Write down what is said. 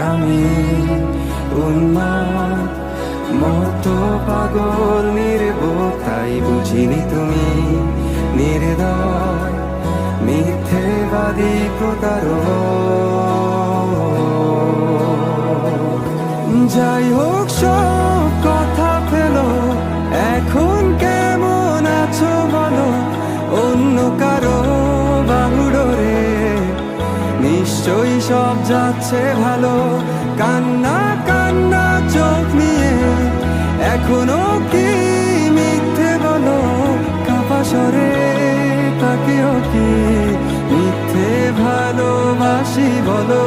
আমি উন্মাদ মতো পাগল নির্বোধ, তাই বুঝিনি তুমি নির্দয় মিথ্যেবাদী প্রতারক। যাই হোক সব কথা ফেলো, এখন কেমন আছো বলো, অন্য কারো বাহুডোরে নিশ্চয়ই সব যাচ্ছে ভালো। কান্না কান্না চোখ নিয়ে এখনো কি মিথ্যে বলো, কাপা স্বরে তাকেও কি মিথ্যে ভালোবাসি বলো।